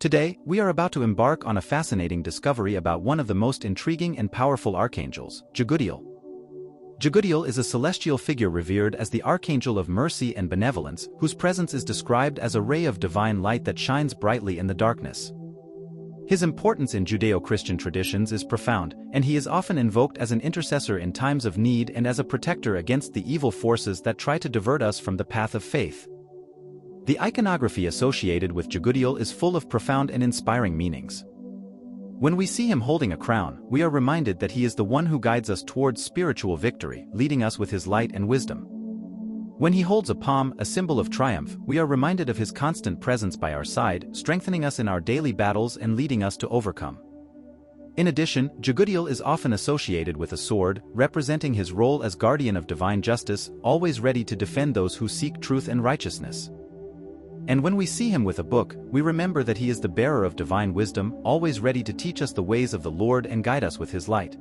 Today, we are about to embark on a fascinating discovery about one of the most intriguing and powerful archangels, Jegudiel. Jegudiel is a celestial figure revered as the Archangel of Mercy and Benevolence, whose presence is described as a ray of divine light that shines brightly in the darkness. His importance in Judeo-Christian traditions is profound, and he is often invoked as an intercessor in times of need and as a protector against the evil forces that try to divert us from the path of faith. The iconography associated with Jegudiel is full of profound and inspiring meanings. When we see him holding a crown, we are reminded that he is the one who guides us towards spiritual victory, leading us with his light and wisdom. When he holds a palm, a symbol of triumph, we are reminded of his constant presence by our side, strengthening us in our daily battles and leading us to overcome. In addition, Jegudiel is often associated with a sword, representing his role as guardian of divine justice, always ready to defend those who seek truth and righteousness. And when we see him with a book, we remember that he is the bearer of divine wisdom, always ready to teach us the ways of the Lord and guide us with his light.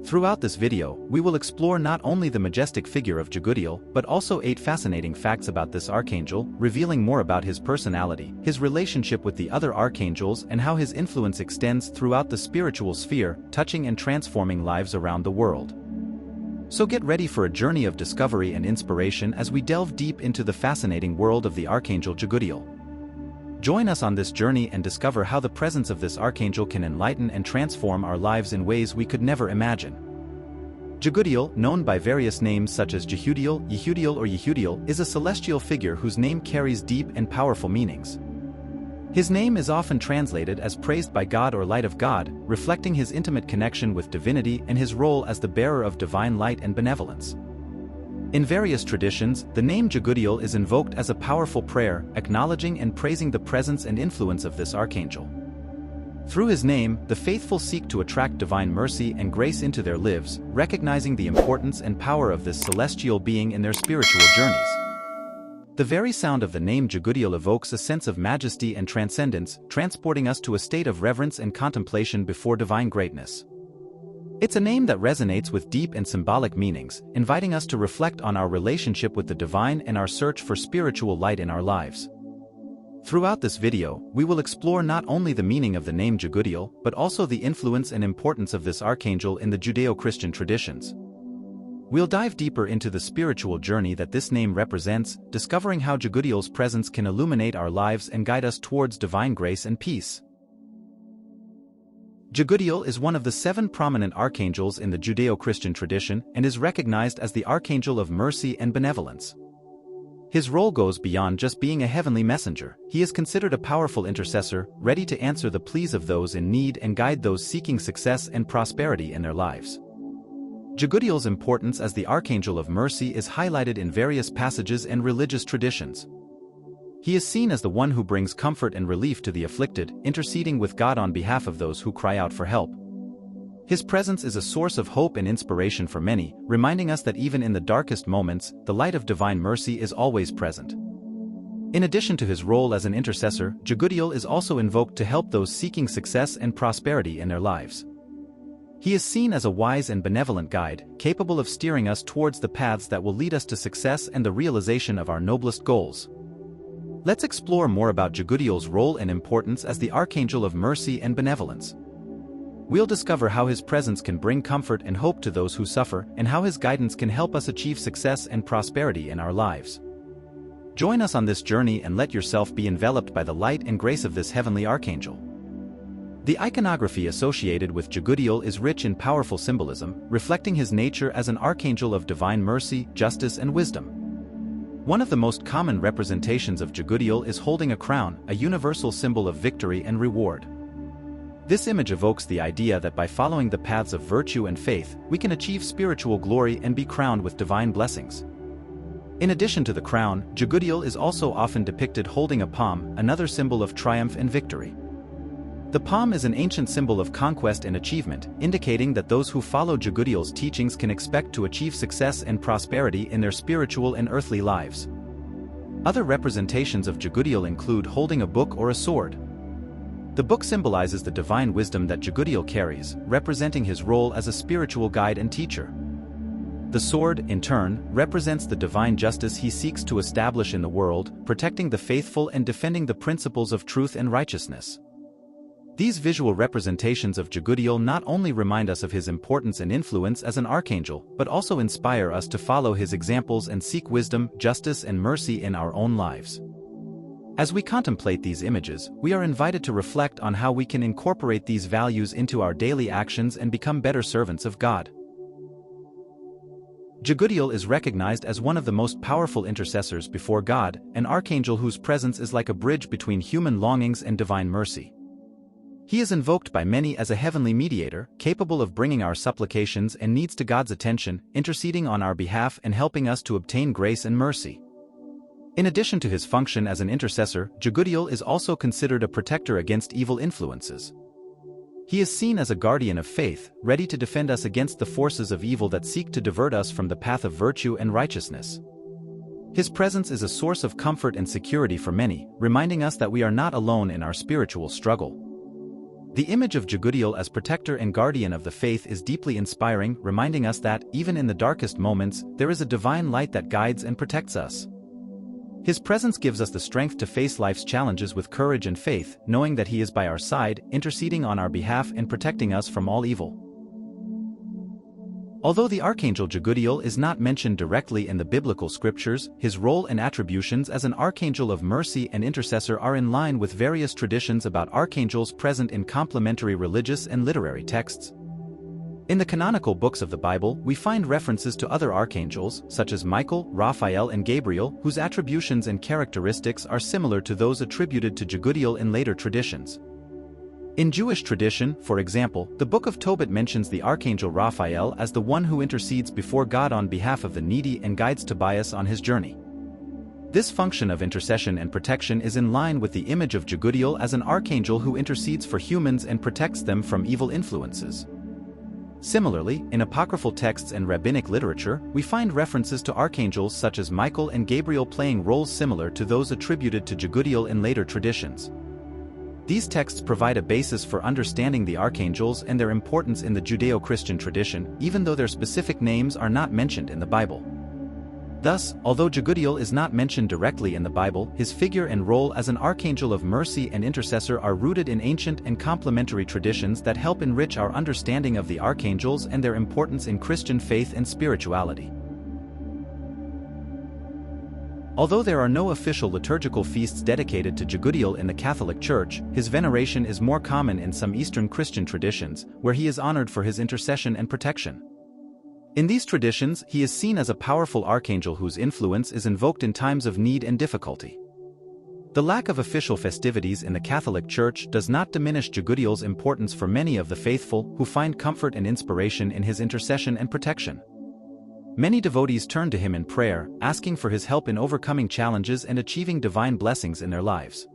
Throughout this video, we will explore not only the majestic figure of Jegudiel, but also 8 fascinating facts about this archangel, revealing more about his personality, his relationship with the other archangels, and how his influence extends throughout the spiritual sphere, touching and transforming lives around the world. So get ready for a journey of discovery and inspiration as we delve deep into the fascinating world of the Archangel Jegudiel. Join us on this journey and discover how the presence of this archangel can enlighten and transform our lives in ways we could never imagine. Jegudiel, known by various names such as Jehudiel, Yehudiel or Yehudiel, is a celestial figure whose name carries deep and powerful meanings. His name is often translated as praised by God or light of God, reflecting his intimate connection with divinity and his role as the bearer of divine light and benevolence. In various traditions, the name Jegudiel is invoked as a powerful prayer, acknowledging and praising the presence and influence of this archangel. Through his name, the faithful seek to attract divine mercy and grace into their lives, recognizing the importance and power of this celestial being in their spiritual journeys. The very sound of the name Jegudiel evokes a sense of majesty and transcendence, transporting us to a state of reverence and contemplation before divine greatness. It's a name that resonates with deep and symbolic meanings, inviting us to reflect on our relationship with the divine and our search for spiritual light in our lives. Throughout this video, we will explore not only the meaning of the name Jegudiel, but also the influence and importance of this archangel in the Judeo-Christian traditions. We'll dive deeper into the spiritual journey that this name represents, discovering how Jegudiel's presence can illuminate our lives and guide us towards divine grace and peace. Jegudiel is one of the 7 prominent archangels in the Judeo-Christian tradition and is recognized as the Archangel of Mercy and Benevolence. His role goes beyond just being a heavenly messenger. He is considered a powerful intercessor, ready to answer the pleas of those in need and guide those seeking success and prosperity in their lives. Jegudiel's importance as the Archangel of Mercy is highlighted in various passages and religious traditions. He is seen as the one who brings comfort and relief to the afflicted, interceding with God on behalf of those who cry out for help. His presence is a source of hope and inspiration for many, reminding us that even in the darkest moments, the light of divine mercy is always present. In addition to his role as an intercessor, Jegudiel is also invoked to help those seeking success and prosperity in their lives. He is seen as a wise and benevolent guide, capable of steering us towards the paths that will lead us to success and the realization of our noblest goals. Let's explore more about Jegudiel's role and importance as the Archangel of Mercy and Benevolence. We'll discover how his presence can bring comfort and hope to those who suffer, and how his guidance can help us achieve success and prosperity in our lives. Join us on this journey and let yourself be enveloped by the light and grace of this heavenly archangel. The iconography associated with Jegudiel is rich in powerful symbolism, reflecting his nature as an archangel of divine mercy, justice, and wisdom. One of the most common representations of Jegudiel is holding a crown, a universal symbol of victory and reward. This image evokes the idea that by following the paths of virtue and faith, we can achieve spiritual glory and be crowned with divine blessings. In addition to the crown, Jegudiel is also often depicted holding a palm, another symbol of triumph and victory. The palm is an ancient symbol of conquest and achievement, indicating that those who follow Jegudiel's teachings can expect to achieve success and prosperity in their spiritual and earthly lives. Other representations of Jegudiel include holding a book or a sword. The book symbolizes the divine wisdom that Jegudiel carries, representing his role as a spiritual guide and teacher. The sword, in turn, represents the divine justice he seeks to establish in the world, protecting the faithful and defending the principles of truth and righteousness. These visual representations of Jegudiel not only remind us of his importance and influence as an archangel, but also inspire us to follow his examples and seek wisdom, justice, and mercy in our own lives. As we contemplate these images, we are invited to reflect on how we can incorporate these values into our daily actions and become better servants of God. Jegudiel is recognized as one of the most powerful intercessors before God, an archangel whose presence is like a bridge between human longings and divine mercy. He is invoked by many as a heavenly mediator, capable of bringing our supplications and needs to God's attention, interceding on our behalf and helping us to obtain grace and mercy. In addition to his function as an intercessor, Jegudiel is also considered a protector against evil influences. He is seen as a guardian of faith, ready to defend us against the forces of evil that seek to divert us from the path of virtue and righteousness. His presence is a source of comfort and security for many, reminding us that we are not alone in our spiritual struggle. The image of Jegudiel as protector and guardian of the faith is deeply inspiring, reminding us that, even in the darkest moments, there is a divine light that guides and protects us. His presence gives us the strength to face life's challenges with courage and faith, knowing that he is by our side, interceding on our behalf and protecting us from all evil. Although the Archangel Jegudiel is not mentioned directly in the biblical scriptures, his role and attributions as an archangel of mercy and intercessor are in line with various traditions about archangels present in complementary religious and literary texts. In the canonical books of the Bible, we find references to other archangels, such as Michael, Raphael, and Gabriel, whose attributions and characteristics are similar to those attributed to Jegudiel in later traditions. In Jewish tradition, for example, the Book of Tobit mentions the Archangel Raphael as the one who intercedes before God on behalf of the needy and guides Tobias on his journey. This function of intercession and protection is in line with the image of Jegudiel as an archangel who intercedes for humans and protects them from evil influences. Similarly, in apocryphal texts and rabbinic literature, we find references to archangels such as Michael and Gabriel playing roles similar to those attributed to Jegudiel in later traditions. These texts provide a basis for understanding the archangels and their importance in the Judeo-Christian tradition, even though their specific names are not mentioned in the Bible. Thus, although Jegudiel is not mentioned directly in the Bible, his figure and role as an archangel of mercy and intercessor are rooted in ancient and complementary traditions that help enrich our understanding of the archangels and their importance in Christian faith and spirituality. Although there are no official liturgical feasts dedicated to Jegudiel in the Catholic Church, his veneration is more common in some Eastern Christian traditions, where he is honored for his intercession and protection. In these traditions, he is seen as a powerful archangel whose influence is invoked in times of need and difficulty. The lack of official festivities in the Catholic Church does not diminish Jegudiel's importance for many of the faithful who find comfort and inspiration in his intercession and protection. Many devotees turn to him in prayer, asking for his help in overcoming challenges and achieving divine blessings in their lives.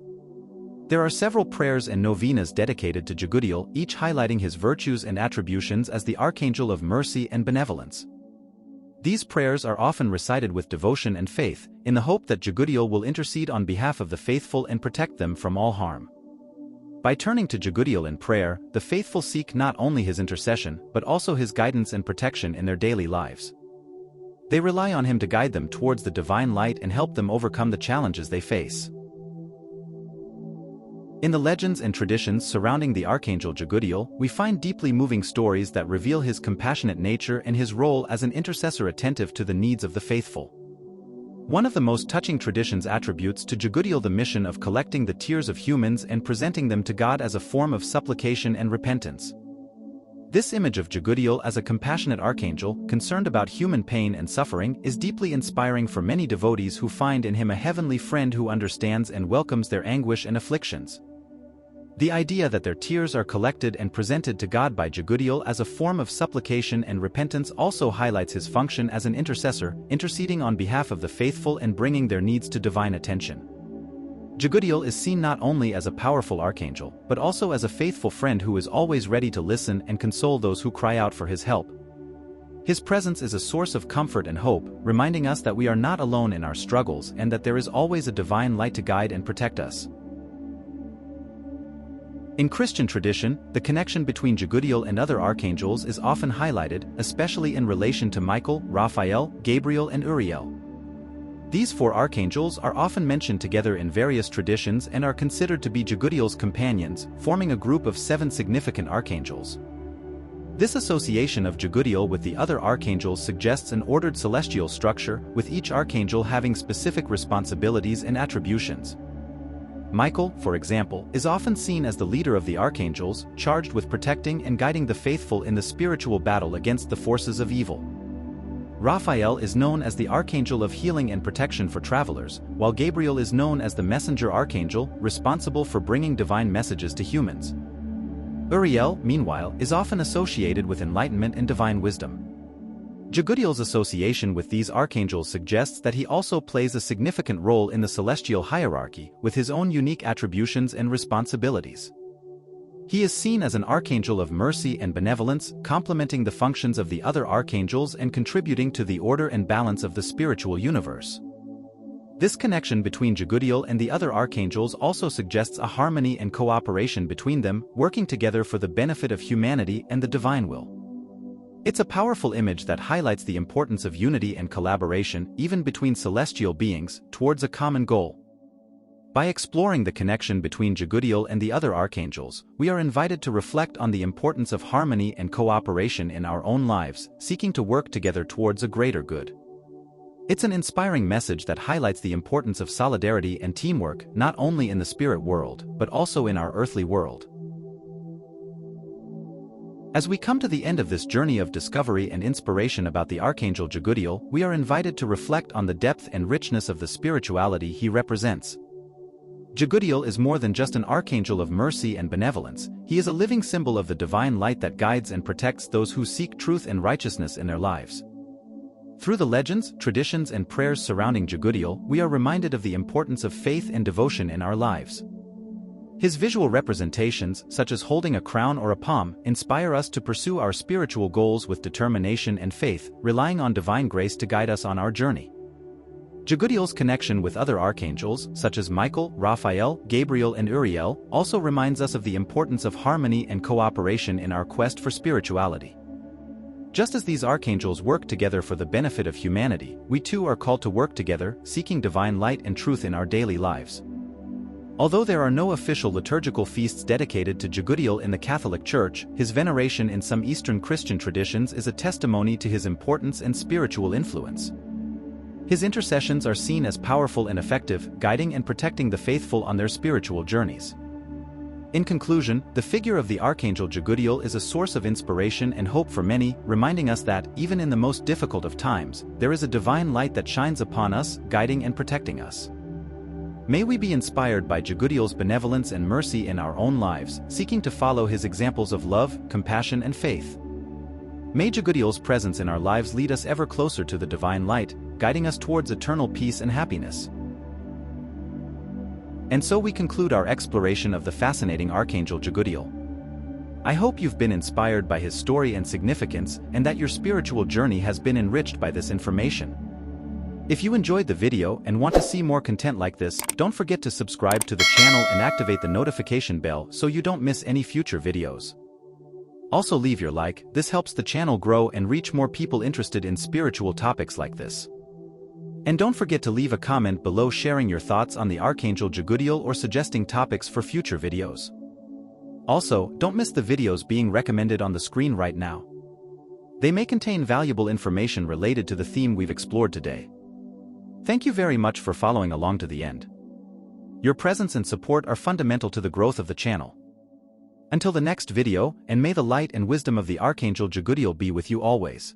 There are several prayers and novenas dedicated to Jegudiel, each highlighting his virtues and attributions as the Archangel of mercy and benevolence. These prayers are often recited with devotion and faith, in the hope that Jegudiel will intercede on behalf of the faithful and protect them from all harm. By turning to Jegudiel in prayer, the faithful seek not only his intercession, but also his guidance and protection in their daily lives. They rely on him to guide them towards the divine light and help them overcome the challenges they face. In the legends and traditions surrounding the Archangel Jegudiel, we find deeply moving stories that reveal his compassionate nature and his role as an intercessor attentive to the needs of the faithful. One of the most touching traditions attributes to Jegudiel the mission of collecting the tears of humans and presenting them to God as a form of supplication and repentance. This image of Jegudiel as a compassionate archangel, concerned about human pain and suffering, is deeply inspiring for many devotees who find in him a heavenly friend who understands and welcomes their anguish and afflictions. The idea that their tears are collected and presented to God by Jegudiel as a form of supplication and repentance also highlights his function as an intercessor, interceding on behalf of the faithful and bringing their needs to divine attention. Jegudiel is seen not only as a powerful archangel, but also as a faithful friend who is always ready to listen and console those who cry out for his help. His presence is a source of comfort and hope, reminding us that we are not alone in our struggles and that there is always a divine light to guide and protect us. In Christian tradition, the connection between Jegudiel and other archangels is often highlighted, especially in relation to Michael, Raphael, Gabriel and Uriel. These four archangels are often mentioned together in various traditions and are considered to be Jegudiel's companions, forming a group of 7 significant archangels. This association of Jegudiel with the other archangels suggests an ordered celestial structure, with each archangel having specific responsibilities and attributions. Michael, for example, is often seen as the leader of the archangels, charged with protecting and guiding the faithful in the spiritual battle against the forces of evil. Raphael is known as the archangel of healing and protection for travelers, while Gabriel is known as the messenger archangel, responsible for bringing divine messages to humans. Uriel, meanwhile, is often associated with enlightenment and divine wisdom. Jegudiel's association with these archangels suggests that he also plays a significant role in the celestial hierarchy, with his own unique attributions and responsibilities. He is seen as an archangel of mercy and benevolence, complementing the functions of the other archangels and contributing to the order and balance of the spiritual universe. This connection between Jegudiel and the other archangels also suggests a harmony and cooperation between them, working together for the benefit of humanity and the divine will. It's a powerful image that highlights the importance of unity and collaboration, even between celestial beings, towards a common goal. By exploring the connection between Jegudiel and the other archangels, we are invited to reflect on the importance of harmony and cooperation in our own lives, seeking to work together towards a greater good. It's an inspiring message that highlights the importance of solidarity and teamwork, not only in the spirit world, but also in our earthly world. As we come to the end of this journey of discovery and inspiration about the Archangel Jegudiel, we are invited to reflect on the depth and richness of the spirituality he represents. Jegudiel is more than just an archangel of mercy and benevolence. He is a living symbol of the divine light that guides and protects those who seek truth and righteousness in their lives. Through the legends, traditions and prayers surrounding Jegudiel, we are reminded of the importance of faith and devotion in our lives. His visual representations, such as holding a crown or a palm, inspire us to pursue our spiritual goals with determination and faith, relying on divine grace to guide us on our journey. Jegudiel's connection with other archangels, such as Michael, Raphael, Gabriel and Uriel, also reminds us of the importance of harmony and cooperation in our quest for spirituality. Just as these archangels work together for the benefit of humanity, we too are called to work together, seeking divine light and truth in our daily lives. Although there are no official liturgical feasts dedicated to Jegudiel in the Catholic Church, his veneration in some Eastern Christian traditions is a testimony to his importance and spiritual influence. His intercessions are seen as powerful and effective, guiding and protecting the faithful on their spiritual journeys. In conclusion, the figure of the Archangel Jegudiel is a source of inspiration and hope for many, reminding us that, even in the most difficult of times, there is a divine light that shines upon us, guiding and protecting us. May we be inspired by Jegudiel's benevolence and mercy in our own lives, seeking to follow his examples of love, compassion and faith. May Jegudiel's presence in our lives lead us ever closer to the divine light, guiding us towards eternal peace and happiness. And so we conclude our exploration of the fascinating Archangel Jegudiel. I hope you've been inspired by his story and significance, and that your spiritual journey has been enriched by this information. If you enjoyed the video and want to see more content like this, don't forget to subscribe to the channel and activate the notification bell so you don't miss any future videos. Also leave your like, this helps the channel grow and reach more people interested in spiritual topics like this. And don't forget to leave a comment below sharing your thoughts on the Archangel Jegudiel or suggesting topics for future videos. Also, don't miss the videos being recommended on the screen right now. They may contain valuable information related to the theme we've explored today. Thank you very much for following along to the end. Your presence and support are fundamental to the growth of the channel. Until the next video, and may the light and wisdom of the Archangel Jegudiel be with you always.